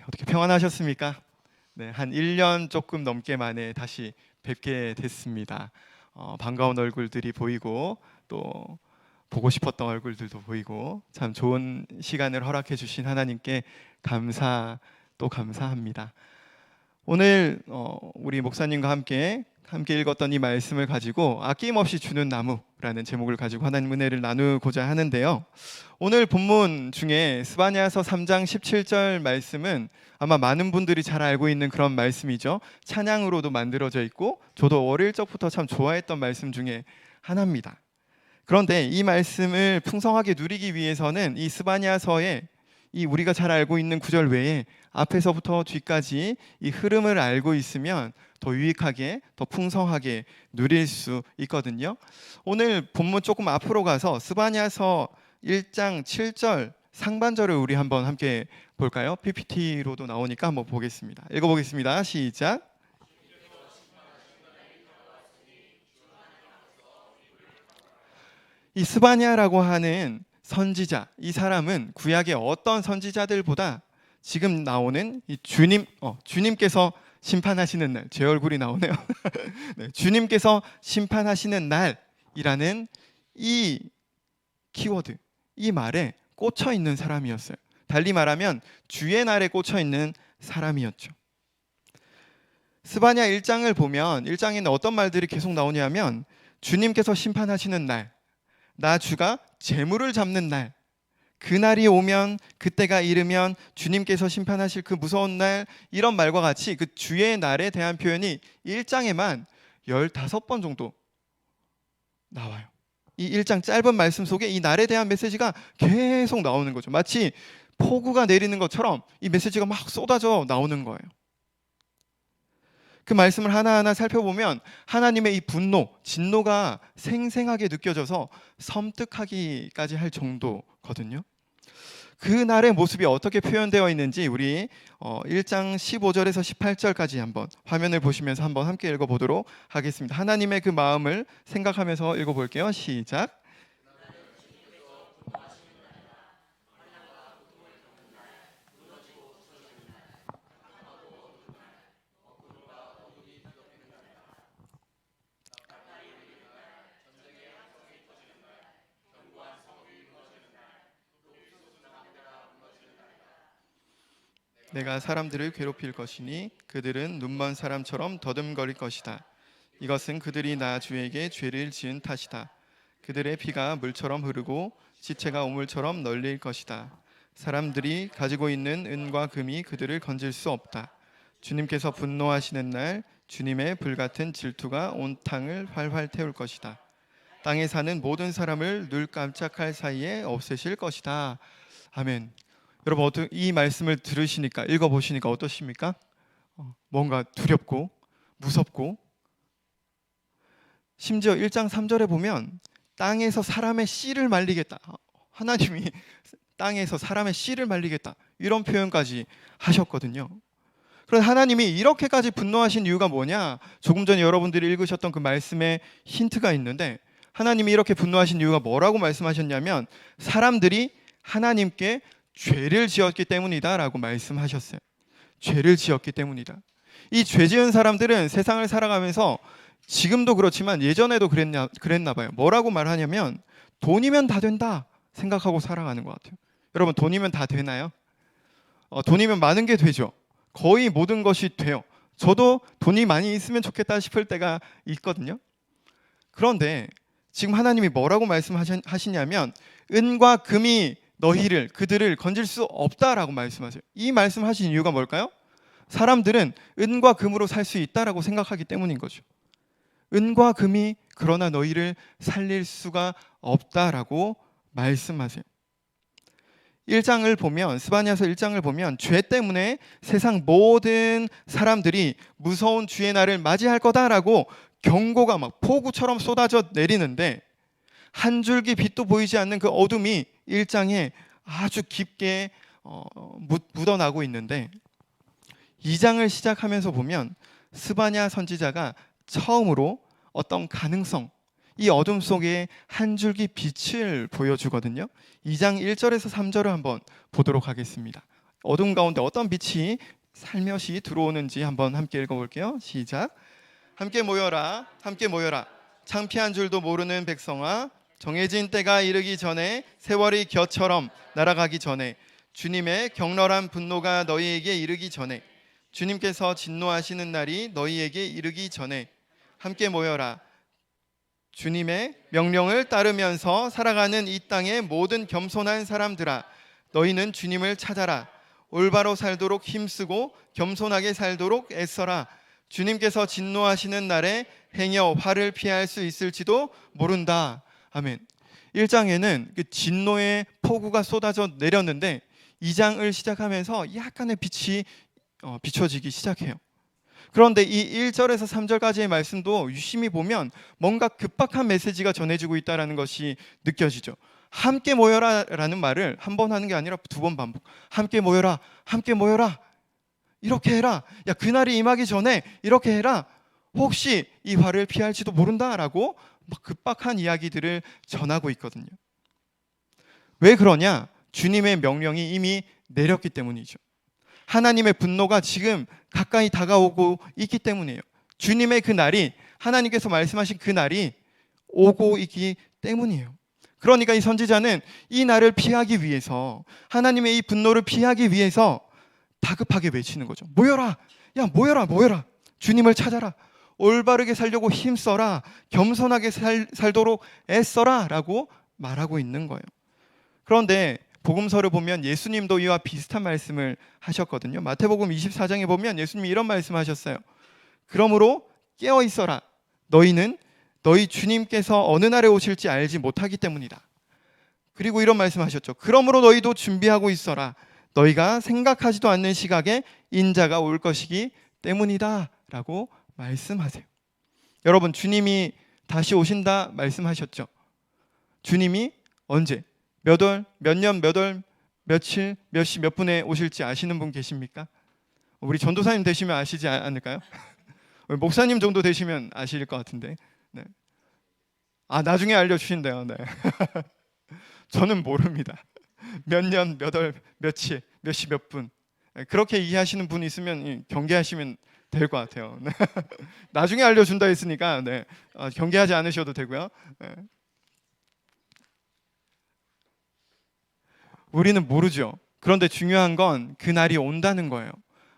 어떻게 평안하셨습니까? 네, 한 1년 조금 넘게 만에 다시 뵙게 됐습니다. 반가운 얼굴들이 보이고 또 보고 싶었던 얼굴들도 보이고 참 좋은 시간을 허락해 주신 하나님께 감사 또 감사합니다. 오늘 우리 목사님과 함께 읽었던 이 말씀을 가지고 아낌없이 주는 나무라는 제목을 가지고 하나님 은혜를 나누고자 하는데요. 오늘 본문 중에 스바냐서 3장 17절 말씀은 아마 많은 분들이 잘 알고 있는 그런 말씀이죠. 찬양으로도 만들어져 있고 저도 어릴 적부터 참 좋아했던 말씀 중에 하나입니다. 그런데 이 말씀을 풍성하게 누리기 위해서는 이 스바냐서에 이 우리가 잘 알고 있는 구절 외에 앞에서부터 뒤까지 이 흐름을 알고 있으면 더 유익하게, 더 풍성하게 누릴 수 있거든요. 오늘 본문 조금 앞으로 가서 스바냐서 1장 7절 상반절을 우리 한번 함께 볼까요? PPT로도 나오니까 한번 보겠습니다. 읽어보겠습니다. 시작. 이 스바냐라고 하는 선지자, 이 사람은 구약의 어떤 선지자들보다 지금 나오는 이 주님께서 심판하시는 날, 제 얼굴이 나오네요. 네, 주님께서 심판하시는 날이라는 이 키워드, 이 말에 꽂혀 있는 사람이었어요. 달리 말하면 주의 날에 꽂혀 있는 사람이었죠. 스바냐 1장을 보면 1장에는 어떤 말들이 계속 나오냐면 주님께서 심판하시는 날, 나 주가 재물을 잡는 날, 그날이 오면 그때가 이르면 주님께서 심판하실 그 무서운 날, 이런 말과 같이 그 주의 날에 대한 표현이 1장에만 15번 정도 나와요. 이 1장 짧은 말씀 속에 이 날에 대한 메시지가 계속 나오는 거죠. 마치 폭우가 내리는 것처럼 이 메시지가 막 쏟아져 나오는 거예요. 그 말씀을 하나하나 살펴보면 하나님의 이 분노, 진노가 생생하게 느껴져서 섬뜩하기까지 할 정도거든요. 그 날의 모습이 어떻게 표현되어 있는지 우리 1장 15절에서 18절까지 한번 화면을 보시면서 한번 함께 읽어보도록 하겠습니다. 하나님의 그 마음을 생각하면서 읽어볼게요. 시작. 내가 사람들을 괴롭힐 것이니 그들은 눈먼 사람처럼 더듬거릴 것이다. 이것은 그들이 나 주에게 죄를 지은 탓이다. 그들의 피가 물처럼 흐르고 지체가 오물처럼 널릴 것이다. 사람들이 가지고 있는 은과 금이 그들을 건질 수 없다. 주님께서 분노하시는 날 주님의 불같은 질투가 온 땅을 활활 태울 것이다. 땅에 사는 모든 사람을 눈 깜짝할 사이에 없애실 것이다. 아멘. 여러분 이 말씀을 들으시니까 읽어보시니까 어떠십니까? 뭔가 두렵고 무섭고 심지어 1장 3절에 보면 땅에서 사람의 씨를 말리겠다. 하나님이 땅에서 사람의 씨를 말리겠다. 이런 표현까지 하셨거든요. 그런데 하나님이 이렇게까지 분노하신 이유가 뭐냐? 조금 전에 여러분들이 읽으셨던 그 말씀에 힌트가 있는데 하나님이 이렇게 분노하신 이유가 뭐라고 말씀하셨냐면 사람들이 하나님께 죄를 지었기 때문이다 라고 말씀하셨어요. 죄를 지었기 때문이다. 이 죄 지은 사람들은 세상을 살아가면서 지금도 그렇지만 예전에도 그랬나 봐요. 뭐라고 말하냐면 돈이면 다 된다 생각하고 살아가는 것 같아요. 여러분 돈이면 다 되나요? 돈이면 많은 게 되죠. 거의 모든 것이 돼요. 저도 돈이 많이 있으면 좋겠다 싶을 때가 있거든요. 그런데 지금 하나님이 뭐라고 말씀하시냐면 은과 금이 그들을 건질 수 없다라고 말씀하세요. 이 말씀하신 이유가 뭘까요? 사람들은 은과 금으로 살 수 있다라고 생각하기 때문인 거죠. 은과 금이 그러나 너희를 살릴 수가 없다라고 말씀하세요. 1장을 보면 스바냐서 1장을 보면 죄 때문에 세상 모든 사람들이 무서운 주의 날을 맞이할 거다라고 경고가 막 폭우처럼 쏟아져 내리는데 한 줄기 빛도 보이지 않는 그 어둠이 1장에 아주 깊게 묻어나고 있는데 2장을 시작하면서 보면 스바냐 선지자가 처음으로 어떤 가능성, 이 어둠 속에 한 줄기 빛을 보여주거든요. 2장 1절에서 3절을 한번 보도록 하겠습니다. 어둠 가운데 어떤 빛이 살며시 들어오는지 한번 함께 읽어볼게요. 시작. 함께 모여라, 함께 모여라. 창피한 줄도 모르는 백성아, 정해진 때가 이르기 전에, 세월이 겨처럼 날아가기 전에, 주님의 격렬한 분노가 너희에게 이르기 전에, 주님께서 진노하시는 날이 너희에게 이르기 전에 함께 모여라. 주님의 명령을 따르면서 살아가는 이 땅의 모든 겸손한 사람들아, 너희는 주님을 찾아라. 올바로 살도록 힘쓰고 겸손하게 살도록 애써라. 주님께서 진노하시는 날에 행여 화를 피할 수 있을지도 모른다. 아멘. 1장에는 그 진노의 폭우가 쏟아져 내렸는데 2장을 시작하면서 약간의 빛이 비춰지기 시작해요. 그런데 이 1절에서 3절까지의 말씀도 유심히 보면 뭔가 급박한 메시지가 전해지고 있다는 것이 느껴지죠. 함께 모여라 라는 말을 한 번 하는 게 아니라 2번 반복. 함께 모여라, 함께 모여라, 이렇게 해라. 야, 그날이 임하기 전에 이렇게 해라. 혹시 이 화를 피할지도 모른다라고 막 급박한 이야기들을 전하고 있거든요. 왜 그러냐? 주님의 명령이 이미 내렸기 때문이죠. 하나님의 분노가 지금 가까이 다가오고 있기 때문이에요. 주님의 그 날이, 하나님께서 말씀하신 그 날이 오고 있기 때문이에요. 그러니까 이 선지자는 이 날을 피하기 위해서, 하나님의 이 분노를 피하기 위해서 다급하게 외치는 거죠. 모여라! 야, 모여라, 모여라! 주님을 찾아라! 올바르게 살려고 힘써라! 겸손하게 살도록 애써라! 라고 말하고 있는 거예요. 그런데 복음서를 보면 예수님도 이와 비슷한 말씀을 하셨거든요. 마태복음 24장에 보면 예수님이 이런 말씀하셨어요. 그러므로 깨어 있어라. 너희는 너희 주님께서 어느 날에 오실지 알지 못하기 때문이다. 그리고 이런 말씀하셨죠. 그러므로 너희도 준비하고 있어라. 너희가 생각하지도 않는 시각에 인자가 올 것이기 때문이다. 라고 말씀하세요. 여러분, 주님이 다시 오신다 말씀하셨죠. 주님이 언제, 몇 월, 몇 년, 몇 월, 며칠, 몇 시, 몇 분에 오실지 아시는 분 계십니까? 우리 전도사님 되시면 아시지 않을까요? 목사님 정도 되시면 아실 것 같은데. 네. 아, 나중에 알려주신대요. 네. 저는 모릅니다. 몇 년, 몇 월, 며칠, 몇 시, 몇 분. 그렇게 이해하시는 분 있으면 경계하시면 될 것 같아요. 네. 나중에 알려준다 했으니까 네. 경계하지 않으셔도 되고요. 네. 우리는 모르죠. 그런데 중요한 건 그날이 온다는 거예요.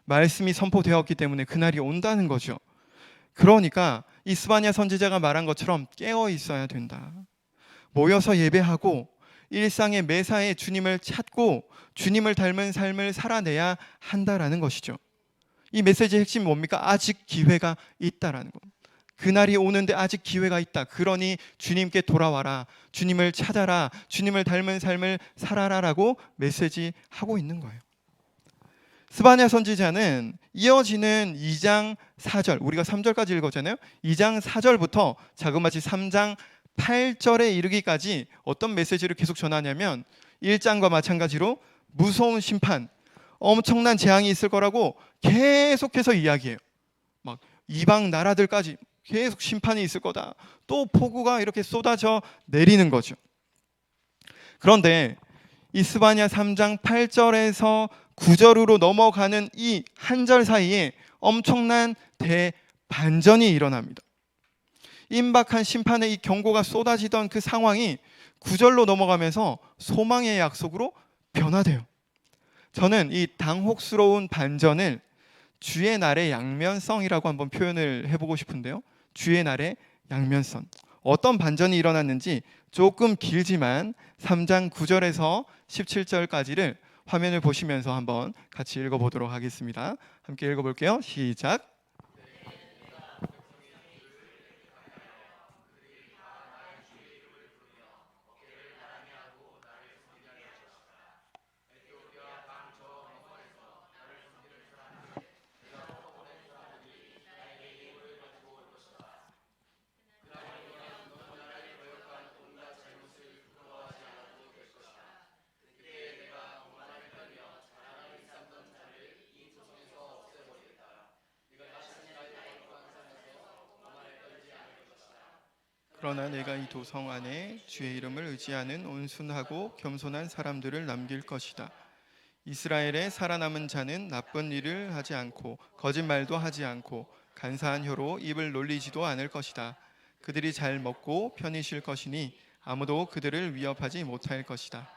말씀이 선포되었기 때문에 그날이 온다는 거죠. 그러니까 이 스바냐 선지자가 말한 것처럼 깨어 있어야 된다. 모여서 예배하고 일상의 매사에 주님을 찾고 주님을 닮은 삶을 살아내야 한다라는 것이죠. 이 메시지의 핵심이 뭡니까? 아직 기회가 있다라는 것. 그날이 오는데 아직 기회가 있다. 그러니 주님께 돌아와라. 주님을 찾아라. 주님을 닮은 삶을 살아라라고 메시지하고 있는 거예요. 스바냐 선지자는 이어지는 2장 4절, 우리가 3절까지 읽었잖아요. 2장 4절부터 자그마치 3장 8절에 이르기까지 어떤 메시지를 계속 전하냐면 1장과 마찬가지로 무서운 심판, 엄청난 재앙이 있을 거라고 계속해서 이야기해요. 막 이방 나라들까지 계속 심판이 있을 거다. 또 폭우가 이렇게 쏟아져 내리는 거죠. 그런데 이 스바냐 3장 8절에서 9절으로 넘어가는 이 한 절 사이에 엄청난 대반전이 일어납니다. 임박한 심판의 이 경고가 쏟아지던 그 상황이 9절로 넘어가면서 소망의 약속으로 변화돼요. 저는 이 당혹스러운 반전을 주의 날의 양면성이라고 한번 표현을 해보고 싶은데요. 주의 날의 양면성. 어떤 반전이 일어났는지 조금 길지만 3장 9절에서 17절까지를 화면을 보시면서 한번 같이 읽어보도록 하겠습니다. 함께 읽어볼게요. 시작. 그러나 내가 이 도성 안에 주의 이름을 의지하는 온순하고 겸손한 사람들을 남길 것이다. 이스라엘의 살아남은 자는 나쁜 일을 하지 않고 거짓말도 하지 않고 간사한 혀로 입을 놀리지도 않을 것이다. 그들이 잘 먹고 편히 쉴 것이니 아무도 그들을 위협하지 못할 것이다.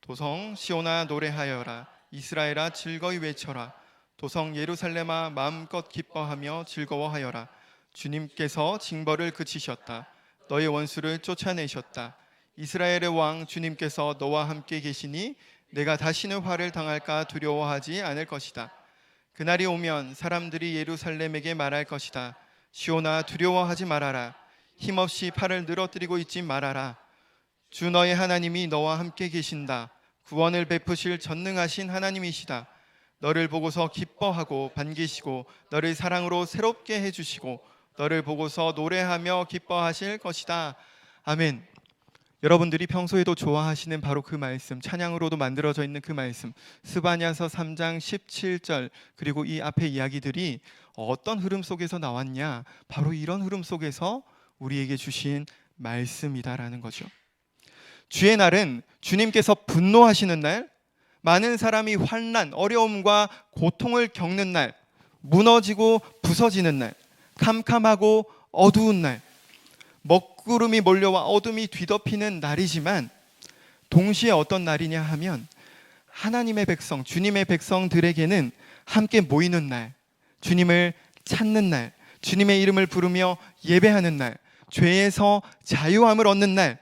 도성 시온아 노래하여라. 이스라엘아 즐거이 외쳐라. 도성 예루살렘아 마음껏 기뻐하며 즐거워하여라. 주님께서 징벌을 그치셨다. 너의 원수를 쫓아내셨다. 이스라엘의 왕 주님께서 너와 함께 계시니 내가 다시는 화를 당할까 두려워하지 않을 것이다. 그날이 오면 사람들이 예루살렘에게 말할 것이다. 시온아 두려워하지 말아라. 힘없이 팔을 늘어뜨리고 있지 말아라. 주 너의 하나님이 너와 함께 계신다. 구원을 베푸실 전능하신 하나님이시다. 너를 보고서 기뻐하고 반기시고 너를 사랑으로 새롭게 해주시고 너를 보고서 노래하며 기뻐하실 것이다. 아멘. 여러분들이 평소에도 좋아하시는 바로 그 말씀, 찬양으로도 만들어져 있는 그 말씀, 스바냐서 3장 17절, 그리고 이 앞에 이야기들이 어떤 흐름 속에서 나왔냐? 바로 이런 흐름 속에서 우리에게 주신 말씀이다라는 거죠. 주의 날은 주님께서 분노하시는 날, 많은 사람이 환난, 어려움과 고통을 겪는 날, 무너지고 부서지는 날, 캄캄하고 어두운 날, 먹구름이 몰려와 어둠이 뒤덮이는 날이지만 동시에 어떤 날이냐 하면 하나님의 백성, 주님의 백성들에게는 함께 모이는 날, 주님을 찾는 날, 주님의 이름을 부르며 예배하는 날, 죄에서 자유함을 얻는 날,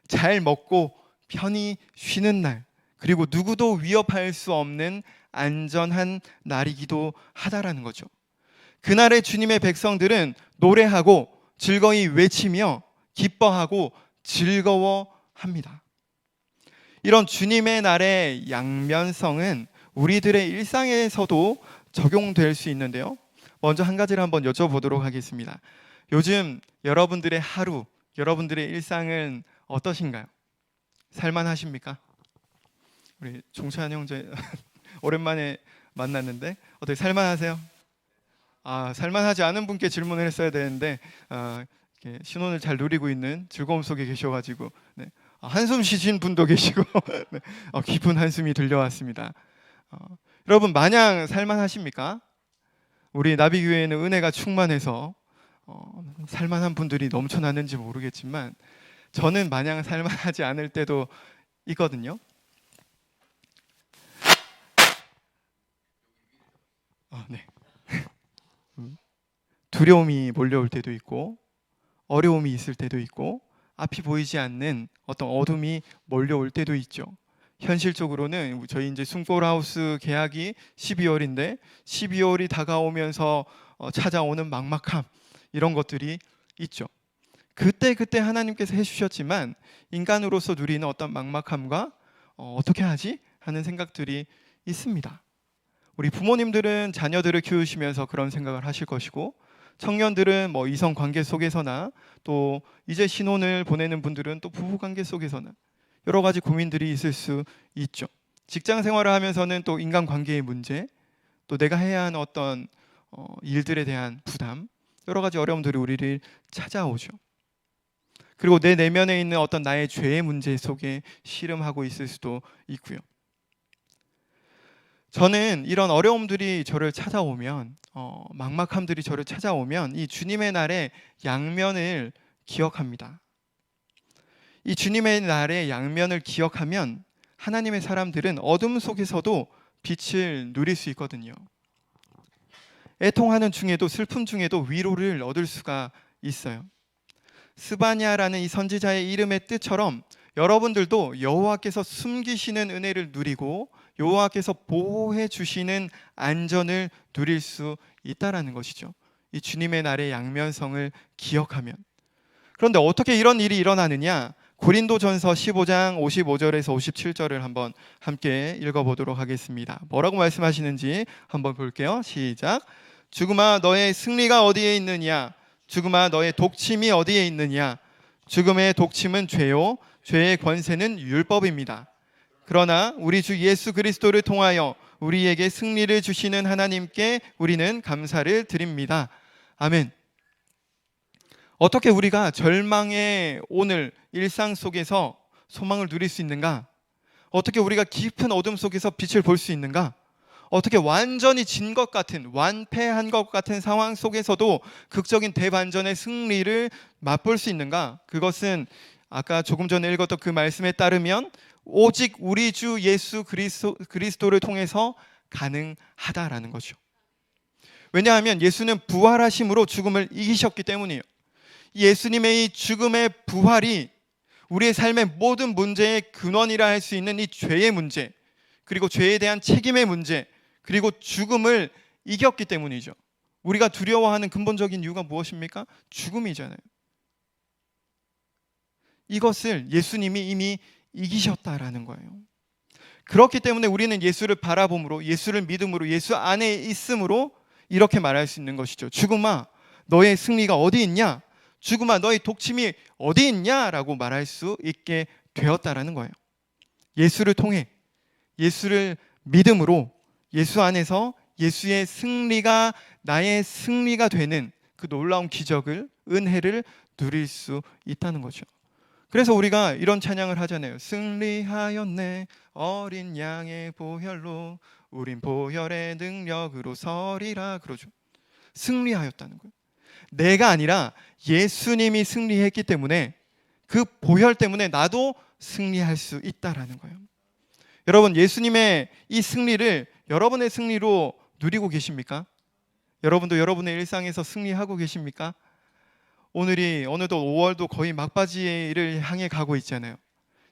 잘 먹고 편히 쉬는 날, 그리고 누구도 위협할 수 없는 안전한 날이기도 하다라는 거죠. 그날의 주님의 백성들은 노래하고 즐거이 외치며 기뻐하고 즐거워합니다. 이런 주님의 날의 양면성은 우리들의 일상에서도 적용될 수 있는데요. 먼저 한 가지를 한번 여쭤보도록 하겠습니다. 요즘 여러분들의 하루, 여러분들의 일상은 어떠신가요? 살만하십니까? 우리 종찬 형제 오랜만에 만났는데 어떻게 살만하세요? 살만하지 않은 분께 질문을 했어야 되는데 신혼을 잘 누리고 있는 즐거움 속에 계셔가지고 한숨 쉬신 분도 계시고 네, 깊은 한숨이 들려왔습니다. 여러분 마냥 살만하십니까? 우리 나비교회는 은혜가 충만해서 살만한 분들이 넘쳐나는지 모르겠지만 저는 마냥 살만하지 않을 때도 있거든요. 네. 두려움이 몰려올 때도 있고 어려움이 있을 때도 있고 앞이 보이지 않는 어떤 어둠이 몰려올 때도 있죠. 현실적으로는 저희 이제 숭포하우스 계약이 12월인데 12월이 다가오면서 찾아오는 막막함 이런 것들이 있죠. 그때 하나님께서 해주셨지만 인간으로서 누리는 어떤 막막함과 어떻게 하지? 하는 생각들이 있습니다. 우리 부모님들은 자녀들을 키우시면서 그런 생각을 하실 것이고 청년들은 이성 관계 속에서나 또 이제 신혼을 보내는 분들은 또 부부 관계 속에서나 여러 가지 고민들이 있을 수 있죠. 직장 생활을 하면서는 또 인간 관계의 문제, 또 내가 해야 하는 어떤 일들에 대한 부담, 여러 가지 어려움들이 우리를 찾아오죠. 그리고 내 내면에 있는 어떤 나의 죄의 문제 속에 씨름하고 있을 수도 있고요. 저는 이런 어려움들이 저를 찾아오면 막막함들이 저를 찾아오면 이 주님의 날의 양면을 기억합니다. 이 주님의 날의 양면을 기억하면 하나님의 사람들은 어둠 속에서도 빛을 누릴 수 있거든요. 애통하는 중에도 슬픔 중에도 위로를 얻을 수가 있어요. 스바냐라는 이 선지자의 이름의 뜻처럼 여러분들도 여호와께서 숨기시는 은혜를 누리고 여호와께서 보호해 주시는 안전을 누릴 수 있다라는 것이죠. 이 주님의 날의 양면성을 기억하면. 그런데 어떻게 이런 일이 일어나느냐? 고린도전서 15장 55절에서 57절을 한번 함께 읽어보도록 하겠습니다. 뭐라고 말씀하시는지 한번 볼게요. 시작. 죽음아 너의 승리가 어디에 있느냐? 죽음아 너의 독침이 어디에 있느냐? 죽음의 독침은 죄요 죄의 권세는 율법입니다. 그러나 우리 주 예수 그리스도를 통하여 우리에게 승리를 주시는 하나님께 우리는 감사를 드립니다. 아멘. 어떻게 우리가 절망의 오늘 일상 속에서 소망을 누릴 수 있는가? 어떻게 우리가 깊은 어둠 속에서 빛을 볼 수 있는가? 어떻게 완전히 진 것 같은, 완패한 것 같은 상황 속에서도 극적인 대반전의 승리를 맛볼 수 있는가? 그것은 아까 조금 전에 읽었던 그 말씀에 따르면 오직 우리 주 예수 그리스도를 통해서 가능하다라는 거죠. 왜냐하면 예수는 부활하심으로 죽음을 이기셨기 때문이에요. 예수님의 이 죽음의 부활이 우리의 삶의 모든 문제의 근원이라 할 수 있는 이 죄의 문제, 그리고 죄에 대한 책임의 문제, 그리고 죽음을 이겼기 때문이죠. 우리가 두려워하는 근본적인 이유가 무엇입니까? 죽음이잖아요. 이것을 예수님이 이미 이기셨다라는 거예요. 그렇기 때문에 우리는 예수를 바라봄으로, 예수를 믿음으로, 예수 안에 있음으로 이렇게 말할 수 있는 것이죠. 죽음아, 너의 승리가 어디 있냐? 죽음아, 너의 독침이 어디 있냐? 라고 말할 수 있게 되었다라는 거예요. 예수를 통해, 예수를 믿음으로, 예수 안에서 예수의 승리가 나의 승리가 되는 그 놀라운 기적을, 은혜를 누릴 수 있다는 거죠. 그래서 우리가 이런 찬양을 하잖아요. 승리하였네 어린 양의 보혈로 우린 보혈의 능력으로 서리라 그러죠. 승리하였다는 거예요. 내가 아니라 예수님이 승리했기 때문에 그 보혈 때문에 나도 승리할 수 있다라는 거예요. 여러분, 예수님의 이 승리를 여러분의 승리로 누리고 계십니까? 여러분도 여러분의 일상에서 승리하고 계십니까? 오늘이 어느덧 5월도 거의 막바지를 향해 가고 있잖아요.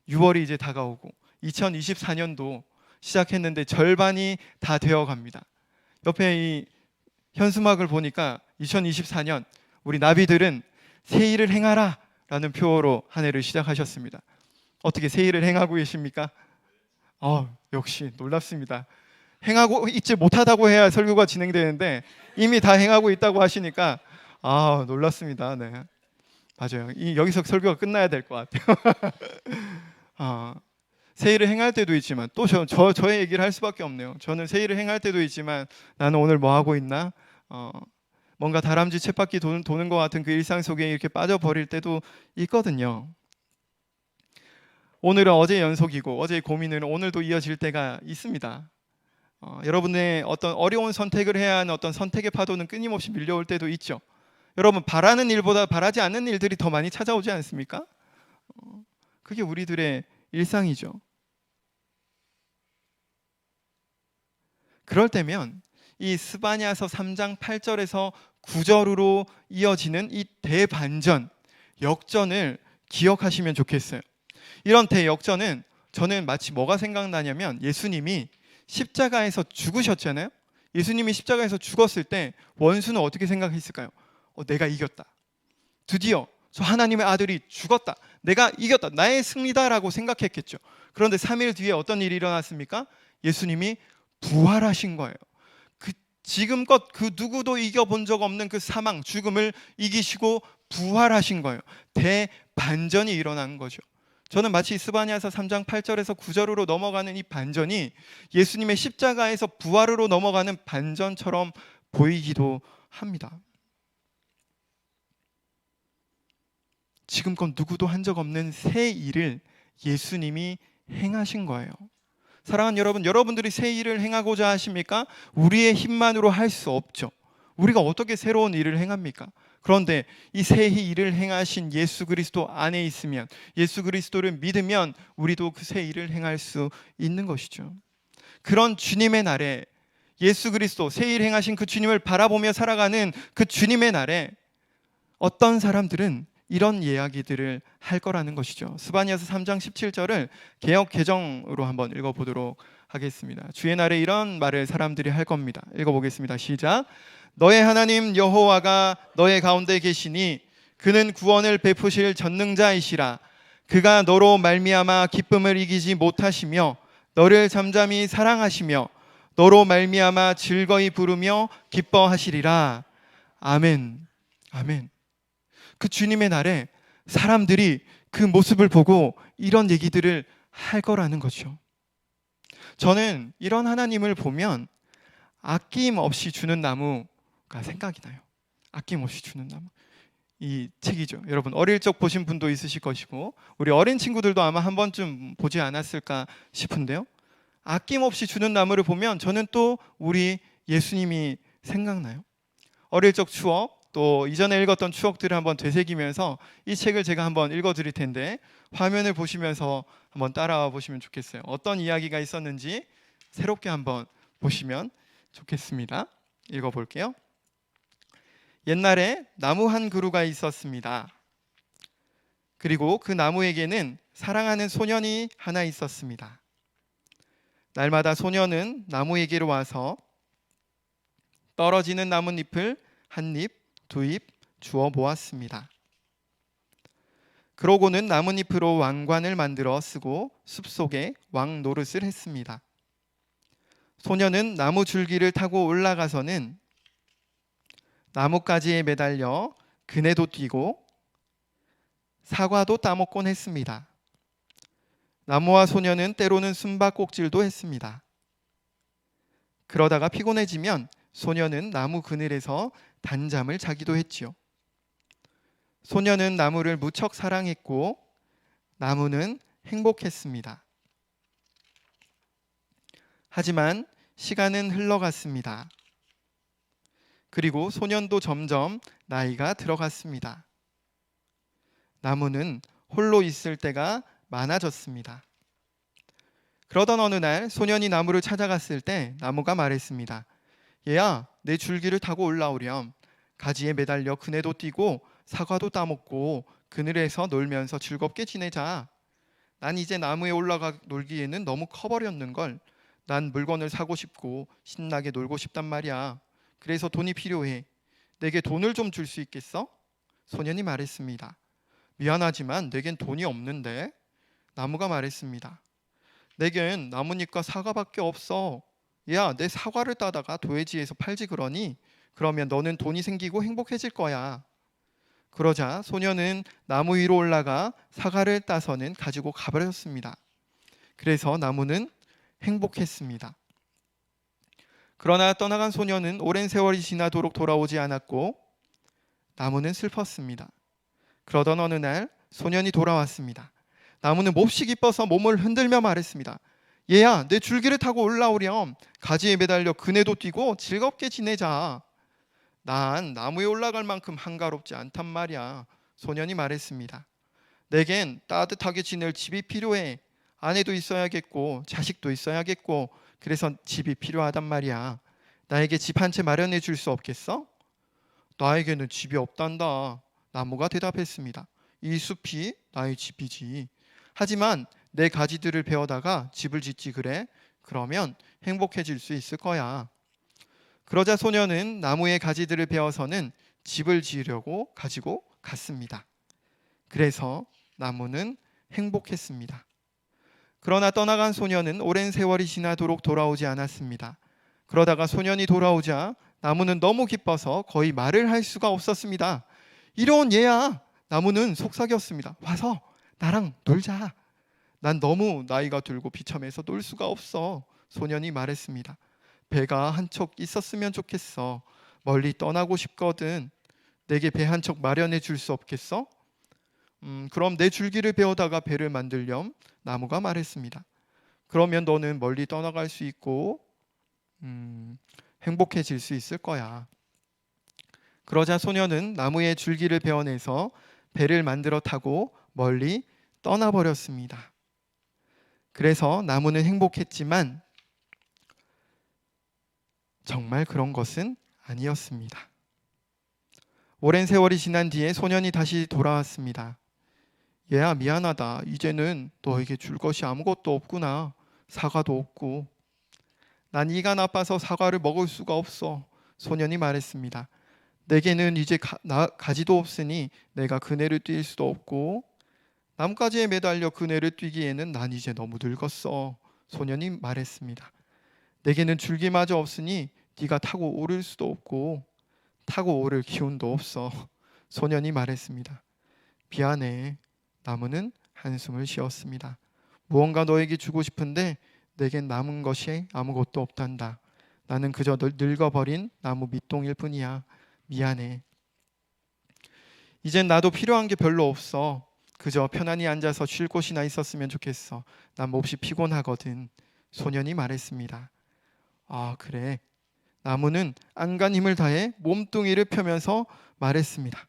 6월이 이제 다가오고 2024년도 시작했는데 절반이 다 되어 갑니다. 옆에 이 현수막을 보니까 2024년 우리 나비들은 새 일을 행하라 라는 표어로 한 해를 시작하셨습니다. 어떻게 새 일을 행하고 계십니까? 역시 놀랍습니다. 행하고 있지 못하다고 해야 설교가 진행되는데 이미 다 행하고 있다고 하시니까 놀랐습니다. 네, 맞아요. 여기서 설교가 끝나야 될 것 같아요. 새 일을 행할 때도 있지만 또 저의 얘기를 할 수밖에 없네요. 저는 새 일을 행할 때도 있지만 나는 오늘 뭐 하고 있나? 뭔가 다람쥐 쳇바퀴 도는 것 같은 그 일상 속에 이렇게 빠져버릴 때도 있거든요. 오늘은 어제 연속이고 어제의 고민은 오늘도 이어질 때가 있습니다. 여러분의 어떤 어려운 선택을 해야 하는 어떤 선택의 파도는 끊임없이 밀려올 때도 있죠. 여러분, 바라는 일보다 바라지 않는 일들이 더 많이 찾아오지 않습니까? 그게 우리들의 일상이죠. 그럴 때면 이 스바냐서 3장 8절에서 9절로 이어지는 이 대반전, 역전을 기억하시면 좋겠어요. 이런 대역전은 저는 마치 뭐가 생각나냐면 예수님이 십자가에서 죽으셨잖아요. 예수님이 십자가에서 죽었을 때 원수는 어떻게 생각했을까요? 내가 이겼다. 드디어 저 하나님의 아들이 죽었다. 내가 이겼다. 나의 승리다라고 생각했겠죠. 그런데 3일 뒤에 어떤 일이 일어났습니까? 예수님이 부활하신 거예요. 지금껏 그 누구도 이겨본 적 없는 그 사망, 죽음을 이기시고 부활하신 거예요. 대반전이 일어난 거죠. 저는 마치 스바냐서 3장 8절에서 9절로 넘어가는 이 반전이 예수님의 십자가에서 부활으로 넘어가는 반전처럼 보이기도 합니다. 지금껏 누구도 한 적 없는 새 일을 예수님이 행하신 거예요. 사랑하는 여러분, 여러분들이 새 일을 행하고자 하십니까? 우리의 힘만으로 할 수 없죠. 우리가 어떻게 새로운 일을 행합니까? 그런데 이 새 일을 행하신 예수 그리스도 안에 있으면, 예수 그리스도를 믿으면 우리도 그 새 일을 행할 수 있는 것이죠. 그런 주님의 날에, 예수 그리스도 새 일 행하신 그 주님을 바라보며 살아가는 그 주님의 날에 어떤 사람들은 이런 이야기들을 할 거라는 것이죠. 스바냐서 3장 17절을 개역 개정으로 한번 읽어보도록 하겠습니다. 주의 날에 이런 말을 사람들이 할 겁니다. 읽어보겠습니다. 시작. 너의 하나님 여호와가 너의 가운데 계시니 그는 구원을 베푸실 전능자이시라. 그가 너로 말미암아 기쁨을 이기지 못하시며 너를 잠잠히 사랑하시며 너로 말미암아 즐거이 부르며 기뻐하시리라. 아멘. 아멘. 그 주님의 날에 사람들이 그 모습을 보고 이런 얘기들을 할 거라는 거죠. 저는 이런 하나님을 보면 아낌없이 주는 나무가 생각이 나요. 아낌없이 주는 나무. 이 책이죠. 여러분 어릴 적 보신 분도 있으실 것이고 우리 어린 친구들도 아마 한 번쯤 보지 않았을까 싶은데요. 아낌없이 주는 나무를 보면 저는 또 우리 예수님이 생각나요. 어릴 적 추억, 또 이전에 읽었던 추억들을 한번 되새기면서 이 책을 제가 한번 읽어드릴 텐데 화면을 보시면서 한번 따라와 보시면 좋겠어요. 어떤 이야기가 있었는지 새롭게 한번 보시면 좋겠습니다. 읽어볼게요. 옛날에 나무 한 그루가 있었습니다. 그리고 그 나무에게는 사랑하는 소년이 하나 있었습니다. 날마다 소년은 나무에게로 와서 떨어지는 나뭇잎을 한 잎, 두 잎 주워 모았습니다. 그러고는 나뭇잎으로 왕관을 만들어 쓰고 숲속에 왕 노릇을 했습니다. 소년은 나무 줄기를 타고 올라가서는 나뭇가지에 매달려 그네도 뛰고 사과도 따먹곤 했습니다. 나무와 소년은 때로는 숨바꼭질도 했습니다. 그러다가 피곤해지면 소년은 나무 그늘에서 단잠을 자기도 했지요. 소년은 나무를 무척 사랑했고 나무는 행복했습니다. 하지만 시간은 흘러갔습니다. 그리고 소년도 점점 나이가 들어갔습니다. 나무는 홀로 있을 때가 많아졌습니다. 그러던 어느 날 소년이 나무를 찾아갔을 때 나무가 말했습니다. 얘야, 내 줄기를 타고 올라오렴. 가지에 매달려 그네도 뛰고 사과도 따먹고 그늘에서 놀면서 즐겁게 지내자. 난 이제 나무에 올라가 놀기에는 너무 커버렸는걸. 난 물건을 사고 싶고 신나게 놀고 싶단 말이야. 그래서 돈이 필요해. 내게 돈을 좀 줄 수 있겠어? 소년이 말했습니다. 미안하지만 내겐 돈이 없는데. 나무가 말했습니다. 내겐 나뭇잎과 사과밖에 없어. 야, 내 사과를 따다가 도회지에서 팔지 그러니? 그러면 너는 돈이 생기고 행복해질 거야. 그러자 소년은 나무 위로 올라가 사과를 따서는 가지고 가버렸습니다. 그래서 나무는 행복했습니다. 그러나 떠나간 소년은 오랜 세월이 지나도록 돌아오지 않았고 나무는 슬펐습니다. 그러던 어느 날 소년이 돌아왔습니다. 나무는 몹시 기뻐서 몸을 흔들며 말했습니다. 얘야, 내 줄기를 타고 올라오렴. 가지에 매달려 그네도 뛰고 즐겁게 지내자. 난 나무에 올라갈 만큼 한가롭지 않단 말이야. 소년이 말했습니다. 내겐 따뜻하게 지낼 집이 필요해. 아내도 있어야겠고 자식도 있어야겠고 그래서 집이 필요하단 말이야. 나에게 집 한 채 마련해 줄 수 없겠어? 나에게는 집이 없단다. 나무가 대답했습니다. 이 숲이 나의 집이지. 하지만 내 가지들을 베어다가 집을 짓지 그래? 그러면 행복해질 수 있을 거야. 그러자 소년은 나무의 가지들을 베어서는 집을 지으려고 가지고 갔습니다. 그래서 나무는 행복했습니다. 그러나 떠나간 소년은 오랜 세월이 지나도록 돌아오지 않았습니다. 그러다가 소년이 돌아오자 나무는 너무 기뻐서 거의 말을 할 수가 없었습니다. 이런 얘야. 나무는 속삭였습니다. 와서 나랑 놀자. 난 너무 나이가 들고 비참해서 놀 수가 없어. 소년이 말했습니다. 배가 한 척 있었으면 좋겠어. 멀리 떠나고 싶거든. 내게 배 한 척 마련해 줄 수 없겠어? 그럼 내 줄기를 베어다가 배를 만들렴. 나무가 말했습니다. 그러면 너는 멀리 떠나갈 수 있고 행복해질 수 있을 거야. 그러자 소년은 나무의 줄기를 베어내서 배를 만들어 타고 멀리 떠나버렸습니다. 그래서 나무는 행복했지만 정말 그런 것은 아니었습니다. 오랜 세월이 지난 뒤에 소년이 다시 돌아왔습니다. 얘야, 미안하다. 이제는 너에게 줄 것이 아무것도 없구나. 사과도 없고. 난 이가 나빠서 사과를 먹을 수가 없어. 소년이 말했습니다. 내게는 이제 가지도 없으니 내가 그네를 뛸 수도 없고 나뭇가지에 매달려 그네를 뛰기에는 난 이제 너무 늙었어. 소년이 말했습니다. 내게는 줄기마저 없으니 네가 타고 오를 수도 없고 타고 오를 기운도 없어. 소년이 말했습니다. 미안해. 나무는 한숨을 쉬었습니다. 무언가 너에게 주고 싶은데 내겐 남은 것이 아무것도 없단다. 나는 그저 늙어버린 나무 밑동일 뿐이야. 미안해. 이젠 나도 필요한 게 별로 없어. 그저 편안히 앉아서 쉴 곳이나 있었으면 좋겠어. 난 몹시 피곤하거든. 소년이 말했습니다. 아, 그래. 나무는 안간 힘을 다해 몸뚱이를 펴면서 말했습니다.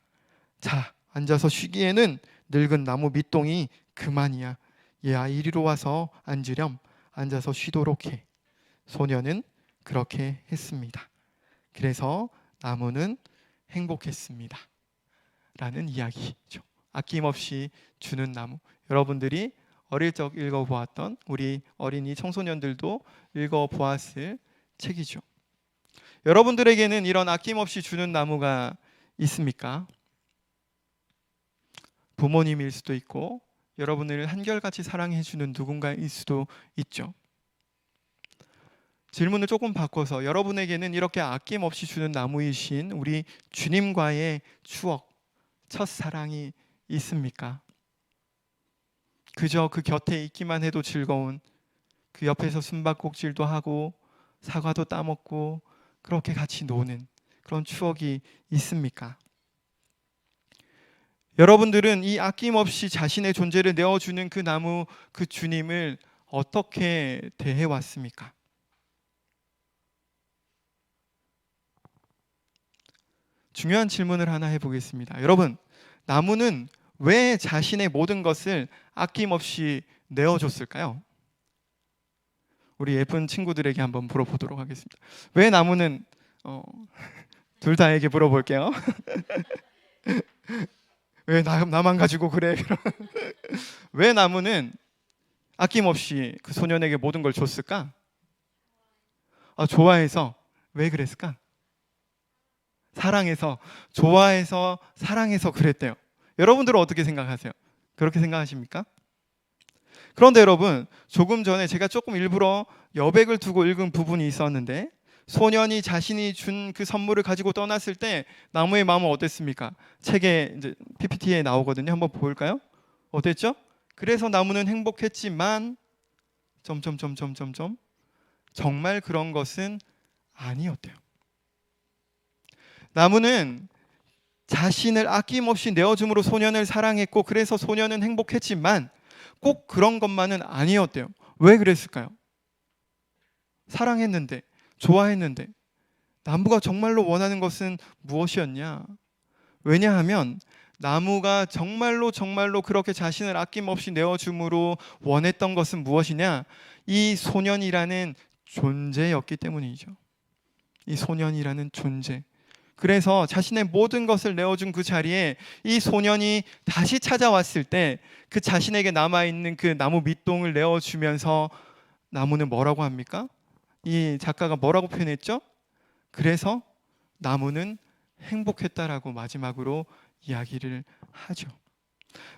자, 앉아서 쉬기에는 늙은 나무 밑동이 그만이야. 얘야, 이리로 와서 앉으렴. 앉아서 쉬도록 해. 소년은 그렇게 했습니다. 그래서 나무는 행복했습니다. 라는 이야기죠. 아낌없이 주는 나무. 여러분들이 어릴 적 읽어보았던, 우리 어린이 청소년들도 읽어보았을 책이죠. 여러분들에게는 이런 아낌없이 주는 나무가 있습니까? 부모님일 수도 있고 여러분을 한결같이 사랑해주는 누군가일 수도 있죠. 질문을 조금 바꿔서 여러분에게는 이렇게 아낌없이 주는 나무이신 우리 주님과의 추억, 첫사랑이 있습니까? 그저 그 곁에 있기만 해도 즐거운, 그 옆에서 숨바꼭질도 하고 사과도 따먹고 그렇게 같이 노는 그런 추억이 있습니까? 여러분들은 이 아낌없이 자신의 존재를 내어주는 그 나무, 그 주님을 어떻게 대해왔습니까? 중요한 질문을 하나 해보겠습니다. 여러분, 나무는 왜 자신의 모든 것을 아낌없이 내어줬을까요? 우리 예쁜 친구들에게 한번 물어보도록 하겠습니다. 왜 나무는 둘 다에게 물어볼게요. 왜 나만 가지고 그래? 왜 나무는 아낌없이 그 소년에게 모든 걸 줬을까? 좋아해서. 왜 그랬을까? 사랑해서. 좋아해서, 사랑해서 그랬대요. 여러분들은 어떻게 생각하세요? 그렇게 생각하십니까? 그런데 여러분, 조금 전에 제가 조금 일부러 여백을 두고 읽은 부분이 있었는데, 소년이 자신이 준 그 선물을 가지고 떠났을 때 나무의 마음은 어땠습니까? 책에 이제 PPT에 나오거든요. 한번 볼까요? 어땠죠? 그래서 나무는 행복했지만 정말 그런 것은 아니었대요. 나무는 자신을 아낌없이 내어줌으로 소년을 사랑했고, 그래서 소년은 행복했지만 꼭 그런 것만은 아니었대요. 왜 그랬을까요? 사랑했는데, 좋아했는데 나무가 정말로 원하는 것은 무엇이었냐? 왜냐하면 나무가 정말로 그렇게 자신을 아낌없이 내어줌으로 원했던 것은 무엇이냐? 이 소년이라는 존재였기 때문이죠. 이 소년이라는 존재. 그래서 자신의 모든 것을 내어준 그 자리에 이 소년이 다시 찾아왔을 때 그 자신에게 남아있는 그 나무 밑동을 내어주면서 나무는 뭐라고 합니까? 이 작가가 뭐라고 표현했죠? 그래서 나무는 행복했다라고 마지막으로 이야기를 하죠.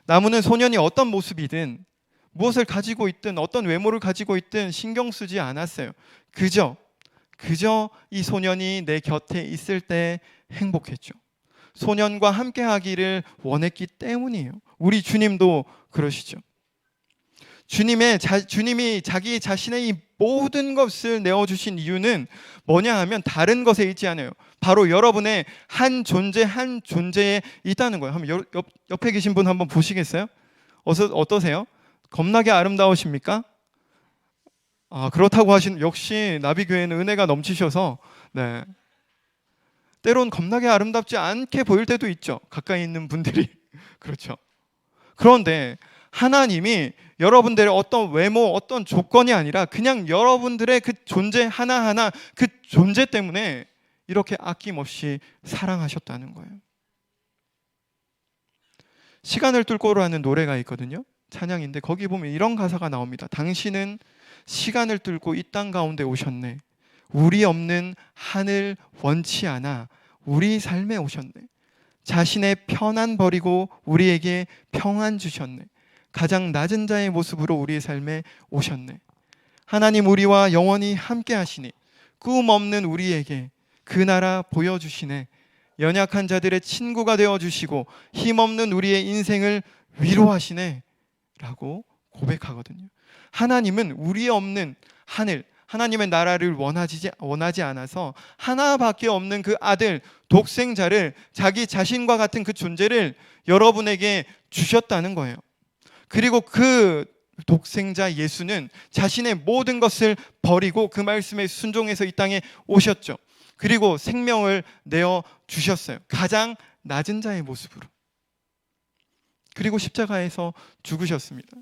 나무는 소년이 어떤 모습이든 무엇을 가지고 있든 어떤 외모를 가지고 있든 신경 쓰지 않았어요. 그저 이 소년이 내 곁에 있을 때 행복했죠. 소년과 함께 하기를 원했기 때문이에요. 우리 주님도 그러시죠. 주님이 자기 자신의 이 모든 것을 내어주신 이유는 뭐냐 하면 다른 것에 있지 않아요. 바로 여러분의 한 존재에 있다는 거예요. 한번 옆에 계신 분 한번 보시겠어요? 어떠세요? 겁나게 아름다우십니까? 그렇다고 역시 나비교회는 은혜가 넘치셔서, 네. 때론 겁나게 아름답지 않게 보일 때도 있죠. 가까이 있는 분들이. 그렇죠. 그런데 하나님이 여러분들의 어떤 외모, 어떤 조건이 아니라 그냥 여러분들의 그 존재 하나하나, 그 존재 때문에 이렇게 아낌없이 사랑하셨다는 거예요. 시간을 뚫고라는 노래가 있거든요. 찬양인데 거기 보면 이런 가사가 나옵니다. 당신은 시간을 뚫고 이 땅 가운데 오셨네. 우리 없는 하늘 원치 않아 우리 삶에 오셨네. 자신의 편안 버리고 우리에게 평안 주셨네. 가장 낮은 자의 모습으로 우리의 삶에 오셨네. 하나님 우리와 영원히 함께 하시니 꿈 없는 우리에게 그 나라 보여주시네. 연약한 자들의 친구가 되어주시고 힘없는 우리의 인생을 위로하시네 라고 고백하거든요. 하나님은 우리 없는 하늘, 하나님의 나라를 원하지 않아서 하나밖에 없는 그 아들, 독생자를, 자기 자신과 같은 그 존재를 여러분에게 주셨다는 거예요. 그리고 그 독생자 예수는 자신의 모든 것을 버리고 그 말씀에 순종해서 이 땅에 오셨죠. 그리고 생명을 내어 주셨어요. 가장 낮은 자의 모습으로. 그리고 십자가에서 죽으셨습니다.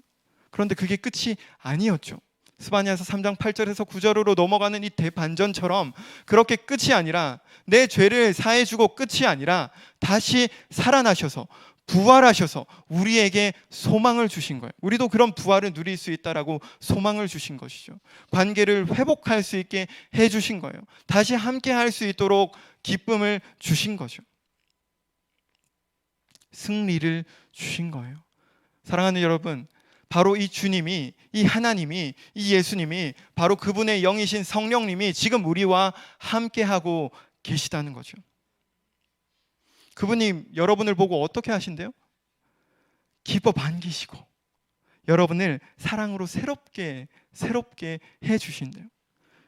그런데 그게 끝이 아니었죠. 스바냐서 3장 8절에서 9절로 넘어가는 이 대반전처럼 그렇게 끝이 아니라, 내 죄를 사해주고 끝이 아니라 다시 살아나셔서 부활하셔서 우리에게 소망을 주신 거예요. 우리도 그런 부활을 누릴 수 있다라고 소망을 주신 것이죠. 관계를 회복할 수 있게 해주신 거예요. 다시 함께 할 수 있도록 기쁨을 주신 거죠. 승리를 주신 거예요. 사랑하는 여러분, 바로 이 주님이, 이 하나님이, 이 예수님이, 바로 그분의 영이신 성령님이 지금 우리와 함께하고 계시다는 거죠. 그분이 여러분을 보고 어떻게 하신대요? 기뻐 반기시고 여러분을 사랑으로 새롭게 해주신대요.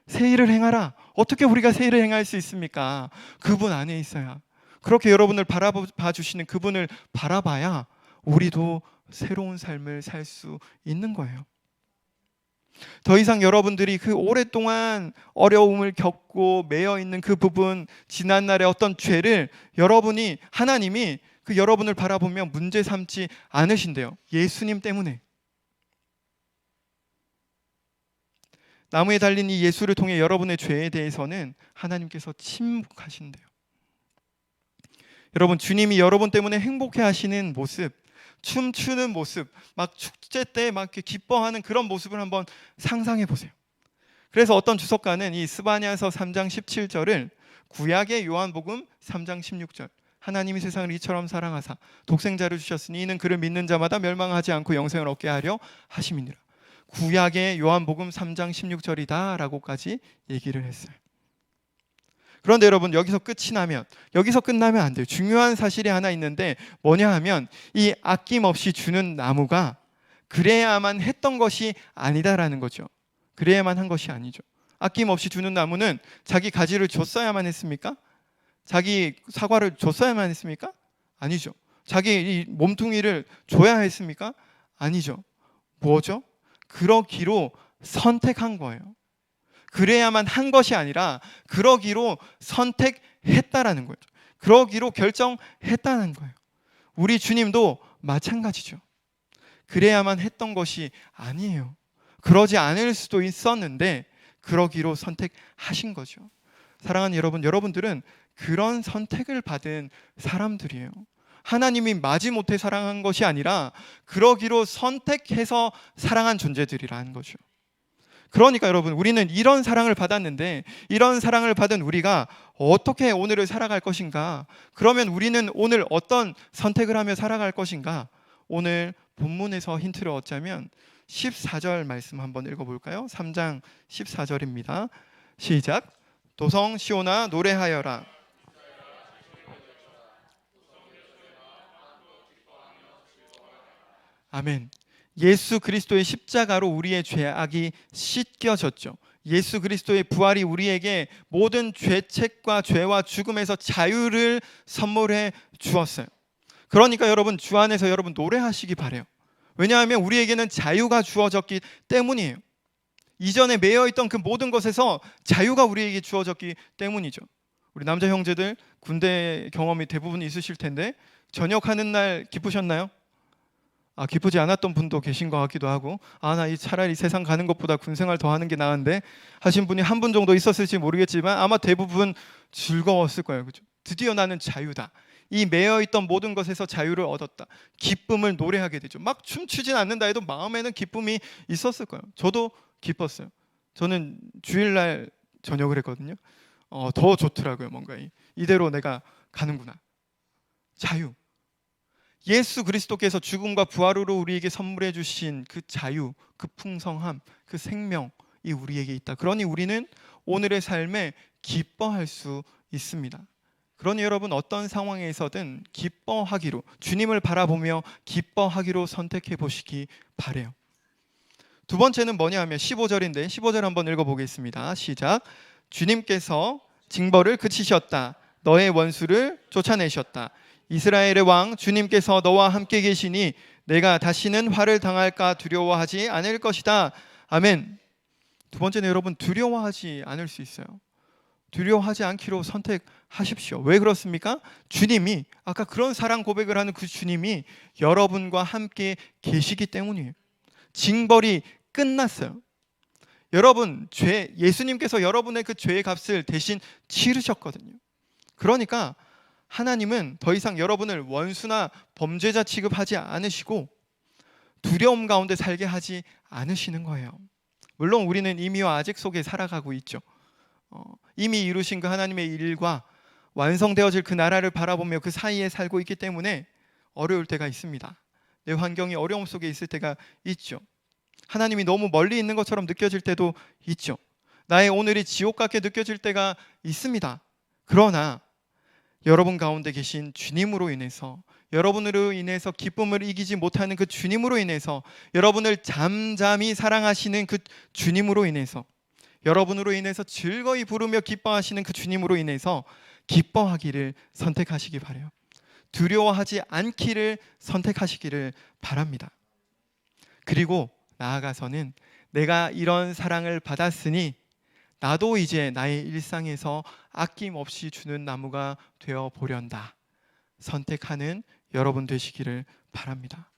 새 일을 행하라. 어떻게 우리가 새 일을 행할 수 있습니까? 그분 안에 있어야. 그렇게 여러분을 바라봐 주시는 그분을 바라봐야 우리도 새로운 삶을 살 수 있는 거예요. 더 이상 여러분들이 그 오랫동안 어려움을 겪고 매여 있는 그 부분, 지난날의 어떤 죄를 하나님이 그 여러분을 바라보며 문제 삼지 않으신대요. 예수님 때문에. 나무에 달린 이 예수를 통해 여러분의 죄에 대해서는 하나님께서 침묵하신대요. 여러분, 주님이 여러분 때문에 행복해 하시는 모습, 춤추는 모습, 막 축제 때 막 이렇게 기뻐하는 그런 모습을 한번 상상해 보세요. 그래서 어떤 주석가는 이 스바냐서 3장 17절을 구약의 요한복음 3장 16절, 하나님이 세상을 이처럼 사랑하사 독생자를 주셨으니 이는 그를 믿는 자마다 멸망하지 않고 영생을 얻게 하려 하심이니라. 구약의 요한복음 3장 16절이다 라고까지 얘기를 했어요. 그런데 여러분, 여기서 끝나면 안 돼요. 중요한 사실이 하나 있는데 뭐냐 하면, 이 아낌없이 주는 나무가 그래야만 했던 것이 아니다라는 거죠. 그래야만 한 것이 아니죠. 아낌없이 주는 나무는 자기 가지를 줬어야만 했습니까? 자기 사과를 줬어야만 했습니까? 아니죠. 자기 이 몸뚱이를 줘야 했습니까? 아니죠. 뭐죠? 그러기로 선택한 거예요. 그래야만 한 것이 아니라 그러기로 선택했다라는 거죠. 그러기로 결정했다는 거예요. 우리 주님도 마찬가지죠. 그래야만 했던 것이 아니에요. 그러지 않을 수도 있었는데 그러기로 선택하신 거죠. 사랑하는 여러분, 여러분들은 그런 선택을 받은 사람들이에요. 하나님이 마지못해 사랑한 것이 아니라 그러기로 선택해서 사랑한 존재들이라는 거죠. 그러니까 여러분, 우리는 이런 사랑을 받았는데 이런 사랑을 받은 우리가 어떻게 오늘을 살아갈 것인가? 그러면 우리는 오늘 어떤 선택을 하며 살아갈 것인가? 오늘 본문에서 힌트를 얻자면 14절 말씀 한번 읽어볼까요? 3장 14절입니다. 시작. 도성 시온아 노래하여라. 아멘. 예수 그리스도의 십자가로 우리의 죄악이 씻겨졌죠. 예수 그리스도의 부활이 우리에게 모든 죄책과 죄와 죽음에서 자유를 선물해 주었어요. 그러니까 여러분, 주 안에서 여러분 노래하시기 바래요. 왜냐하면 우리에게는 자유가 주어졌기 때문이에요. 이전에 매여있던 그 모든 것에서 자유가 우리에게 주어졌기 때문이죠. 우리 남자 형제들 군대 경험이 대부분 있으실 텐데 전역하는 날 기쁘셨나요? 기쁘지 않았던 분도 계신 것 같기도 하고, 나 차라리 세상 가는 것보다 군생활 더 하는 게 나은데 하신 분이 한 분 정도 있었을지 모르겠지만 아마 대부분 즐거웠을 거예요. 그렇죠? 드디어 나는 자유다. 이 매여있던 모든 것에서 자유를 얻었다. 기쁨을 노래하게 되죠. 막 춤추진 않는다 해도 마음에는 기쁨이 있었을 거예요. 저도 기뻤어요. 저는 주일날 저녁을 했거든요. 더 좋더라고요. 뭔가 이대로 내가 가는구나. 자유. 예수 그리스도께서 죽음과 부활으로 우리에게 선물해 주신 그 자유, 그 풍성함, 그 생명이 우리에게 있다. 그러니 우리는 오늘의 삶에 기뻐할 수 있습니다. 그러니 여러분, 어떤 상황에서든 기뻐하기로, 주님을 바라보며 기뻐하기로 선택해 보시기 바래요. 두 번째는 뭐냐 하면 15절인데 15절 한번 읽어보겠습니다. 시작. 주님께서 징벌을 그치셨다. 너의 원수를 쫓아내셨다. 이스라엘의 왕 주님께서 너와 함께 계시니 내가 다시는 화를 당할까 두려워하지 않을 것이다. 아멘. 두 번째는 여러분, 두려워하지 않을 수 있어요. 두려워하지 않기로 선택하십시오. 왜 그렇습니까? 주님이, 아까 그런 사랑 고백을 하는 그 주님이 여러분과 함께 계시기 때문이에요. 징벌이 끝났어요. 여러분, 예수님께서 여러분의 그 죄의 값을 대신 치르셨거든요. 그러니까 하나님은 더 이상 여러분을 원수나 범죄자 취급하지 않으시고 두려움 가운데 살게 하지 않으시는 거예요. 물론 우리는 이미와 아직 속에 살아가고 있죠. 이미 이루신 그 하나님의 일과 완성되어질 그 나라를 바라보며 그 사이에 살고 있기 때문에 어려울 때가 있습니다. 내 환경이 어려움 속에 있을 때가 있죠. 하나님이 너무 멀리 있는 것처럼 느껴질 때도 있죠. 나의 오늘이 지옥 같게 느껴질 때가 있습니다. 그러나 여러분 가운데 계신 주님으로 인해서, 여러분으로 인해서 기쁨을 이기지 못하는 그 주님으로 인해서, 여러분을 잠잠히 사랑하시는 그 주님으로 인해서, 여러분으로 인해서 즐거이 부르며 기뻐하시는 그 주님으로 인해서 기뻐하기를 선택하시기 바라요. 두려워하지 않기를 선택하시기를 바랍니다. 그리고 나아가서는 내가 이런 사랑을 받았으니 나도 이제 나의 일상에서 아낌없이 주는 나무가 되어 보련다. 선택하는 여러분 되시기를 바랍니다.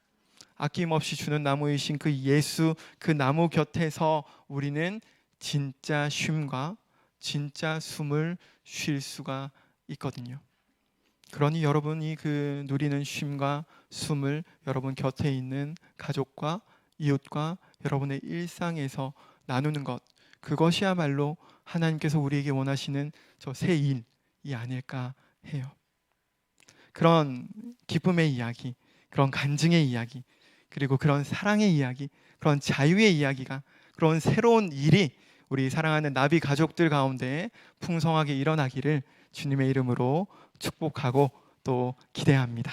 아낌없이 주는 나무이신 그 예수, 그 나무 곁에서 우리는 진짜 쉼과 진짜 숨을 쉴 수가 있거든요. 그러니 여러분이 그 누리는 쉼과 숨을 여러분 곁에 있는 가족과 이웃과 여러분의 일상에서 나누는 것, 그것이야말로 하나님께서 우리에게 원하시는 저 새 일이 아닐까 해요. 그런 기쁨의 이야기, 그런 간증의 이야기, 그리고 그런 사랑의 이야기, 그런 자유의 이야기가, 그런 새로운 일이 우리 사랑하는 나비 가족들 가운데 풍성하게 일어나기를 주님의 이름으로 축복하고 또 기대합니다.